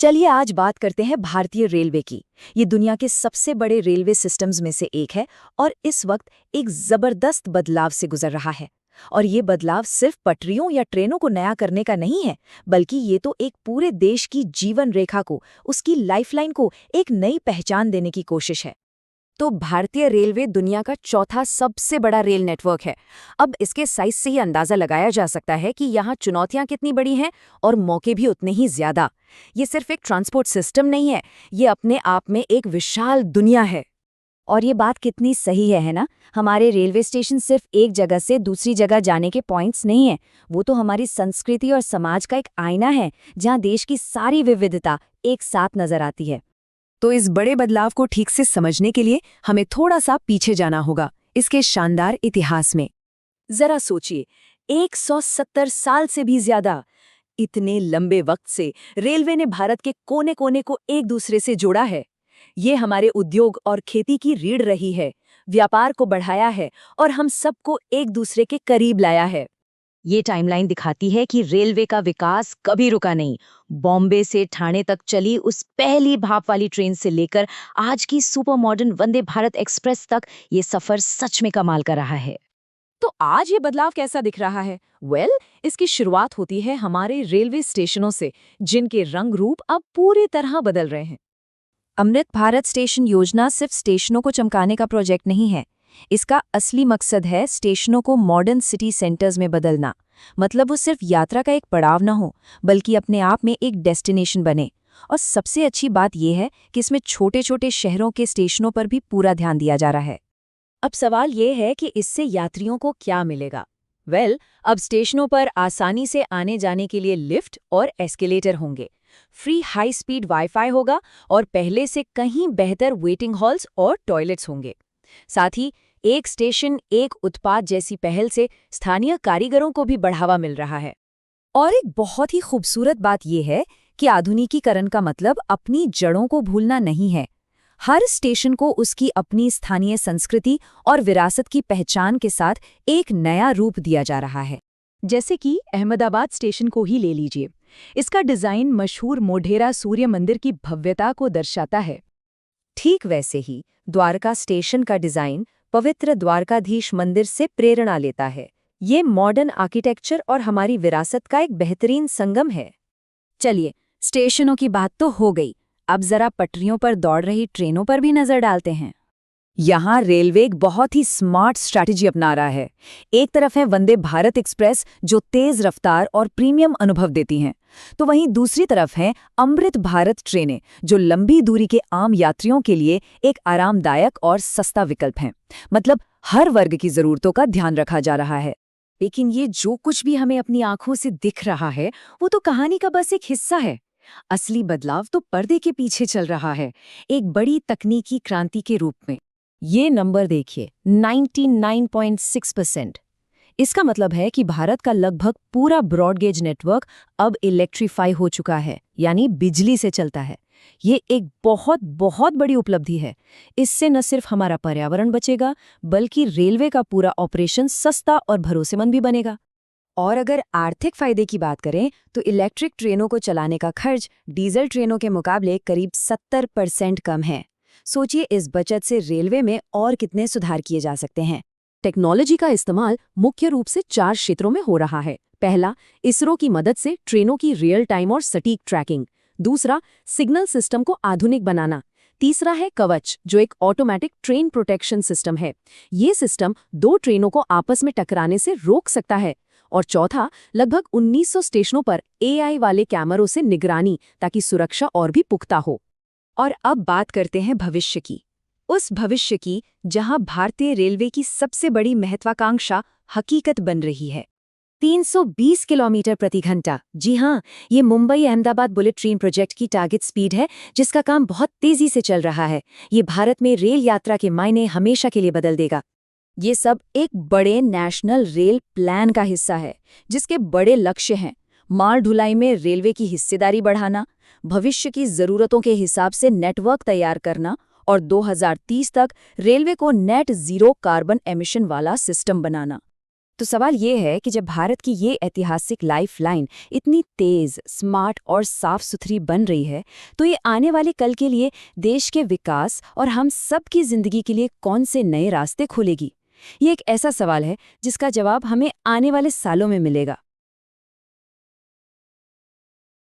चलिए आज बात करते हैं भारतीय रेलवे की। ये दुनिया के सबसे बड़े रेलवे सिस्टम्स में से एक है और इस वक्त एक जबरदस्त बदलाव से गुजर रहा है। और ये बदलाव सिर्फ पटरियों या ट्रेनों को नया करने का नहीं है, बल्कि ये तो एक पूरे देश की जीवन रेखा को, उसकी लाइफलाइन को एक नई पहचान देने की कोशिश है। तो भारतीय रेलवे दुनिया का चौथा सबसे बड़ा रेल नेटवर्क है। अब इसके साइज से ही अंदाजा लगाया जा सकता है कि यहाँ चुनौतियां कितनी बड़ी हैं और मौके भी उतने ही ज्यादा। ये सिर्फ एक ट्रांसपोर्ट सिस्टम नहीं है, ये अपने आप में एक विशाल दुनिया है। और ये बात कितनी सही है ना? हमारे रेलवे स्टेशन सिर्फ एक जगह से दूसरी जगह जाने के पॉइंट्स नहीं है, वो तो हमारी संस्कृति और समाज का एक आईना है, जहाँ देश की सारी विविधता एक साथ नजर आती है। तो इस बड़े बदलाव को ठीक से समझने के लिए हमें थोड़ा सा पीछे जाना होगा, इसके शानदार इतिहास में। जरा सोचिए, 170 साल से भी ज्यादा, इतने लंबे वक्त से रेलवे ने भारत के कोने कोने को एक दूसरे से जोड़ा है। ये हमारे उद्योग और खेती की रीढ़ रही है, व्यापार को बढ़ाया है और हम सबको एक दूसरे के करीब लाया है। ये टाइमलाइन दिखाती है कि रेलवे का विकास कभी रुका नहीं। बॉम्बे से ठाणे तक चली उस पहली भाप वाली ट्रेन से लेकर आज की super modern Vande Bharat express तक ये सफर सच में कमाल का रहा है। तो आज ये बदलाव कैसा दिख रहा है? इसकी शुरुआत होती है हमारे रेलवे स्टेशनों से, जिनके रंग रूप अब पूरी तरह बदल रहे हैं। अमृत भारत स्टेशन योजना सिर्फ स्टेशनों को चमकाने का प्रोजेक्ट नहीं है। इसका असली मकसद है स्टेशनों को मॉडर्न सिटी सेंटर्स में बदलना। मतलब वो सिर्फ यात्रा का एक पड़ाव न हो, बल्कि अपने आप में एक डेस्टिनेशन बने। और सबसे अच्छी बात यह है कि इसमें छोटे छोटे शहरों के स्टेशनों पर भी पूरा ध्यान दिया जा रहा है। अब सवाल ये है कि इससे यात्रियों को क्या मिलेगा? अब स्टेशनों पर आसानी से आने जाने के लिए लिफ्ट और एस्केलेटर होंगे, फ्री हाई स्पीड वाईफाई होगा और पहले से कहीं बेहतर वेटिंग हॉल्स और टॉयलेट्स होंगे। साथ ही एक स्टेशन एक उत्पाद जैसी पहल से स्थानीय कारीगरों को भी बढ़ावा मिल रहा है। और एक बहुत ही खूबसूरत बात यह है कि आधुनिकीकरण का मतलब अपनी जड़ों को भूलना नहीं है। हर स्टेशन को उसकी अपनी स्थानीय संस्कृति और विरासत की पहचान के साथ एक नया रूप दिया जा रहा है। जैसे कि अहमदाबाद स्टेशन को ही ले लीजिए। इसका डिजाइन मशहूर मोढेरा सूर्य मंदिर की भव्यता को दर्शाता है। ठीक वैसे ही द्वारका स्टेशन का डिजाइन पवित्र द्वारकाधीश मंदिर से प्रेरणा लेता है। ये मॉडर्न आर्किटेक्चर और हमारी विरासत का एक बेहतरीन संगम है। चलिए, स्टेशनों की बात तो हो गई, अब जरा पटरियों पर दौड़ रही ट्रेनों पर भी नजर डालते हैं। यहाँ रेलवे एक बहुत ही स्मार्ट स्ट्रैटेजी अपना रहा है। एक तरफ है वंदे भारत एक्सप्रेस, जो तेज रफ्तार और प्रीमियम अनुभव देती हैं, तो वहीं दूसरी तरफ है अमृत भारत ट्रेनें, जो लंबी दूरी के आम यात्रियों के लिए एक आरामदायक और सस्ता विकल्प हैं। मतलब हर वर्ग की जरूरतों का ध्यान रखा जा रहा है। लेकिन ये जो कुछ भी हमें अपनी आंखों से दिख रहा है, वो तो कहानी का बस एक हिस्सा है। असली बदलाव तो पर्दे के पीछे चल रहा है, एक बड़ी तकनीकी क्रांति के रूप में। ये नंबर देखिए, 99.6%। इसका मतलब है कि भारत का लगभग पूरा ब्रॉडगेज नेटवर्क अब इलेक्ट्रीफाई हो चुका है, यानी बिजली से चलता है। ये एक बहुत बहुत बड़ी उपलब्धि है। इससे न सिर्फ हमारा पर्यावरण बचेगा, बल्कि रेलवे का पूरा ऑपरेशन सस्ता और भरोसेमंद भी बनेगा। और अगर आर्थिक फायदे की बात करें, तो इलेक्ट्रिक ट्रेनों को चलाने का खर्च डीजल ट्रेनों के मुकाबले करीब 70% कम है। सोचिए, इस बचत से रेलवे में और कितने सुधार किए जा सकते हैं। टेक्नोलॉजी का इस्तेमाल मुख्य रूप से 4 क्षेत्रों में हो रहा है। पहला, इसरो की मदद से ट्रेनों की रियल टाइम और सटीक ट्रैकिंग। दूसरा, सिग्नल सिस्टम को आधुनिक बनाना। तीसरा है कवच, जो एक ऑटोमेटिक ट्रेन प्रोटेक्शन सिस्टम है। ये सिस्टम 2 ट्रेनों को आपस में टकराने से रोक सकता है। और चौथा, लगभग 1900 स्टेशनों पर AI वाले कैमरों से निगरानी, ताकि सुरक्षा और भी पुख्ता हो। और अब बात करते हैं भविष्य की। उस भविष्य की जहां भारतीय रेलवे की सबसे बड़ी महत्वाकांक्षा हकीकत बन रही है। 320 किलोमीटर प्रति घंटा। जी हाँ, ये Mumbai Ahmedabad bullet train project की टारगेट स्पीड है, जिसका काम बहुत तेजी से चल रहा है। ये भारत में रेल यात्रा के मायने हमेशा के लिए बदल देगा। ये सब एक बड़े नेशनल रेल प्लान का हिस्सा है, जिसके बड़े लक्ष्य हैं माल ढुलाई में रेलवे की हिस्सेदारी बढ़ाना, भविष्य की जरूरतों के हिसाब से नेटवर्क तैयार करना और 2030 तक रेलवे को नेट जीरो कार्बन एमिशन वाला सिस्टम बनाना। तो सवाल ये है कि जब भारत की ये ऐतिहासिक लाइफलाइन इतनी तेज, स्मार्ट और साफ सुथरी बन रही है, तो ये आने वाले कल के लिए देश के विकास और हम सब की जिंदगी के लिए कौन से नए रास्ते खोलेगी? ये एक ऐसा सवाल है जिसका जवाब हमें आने वाले सालों में मिलेगा।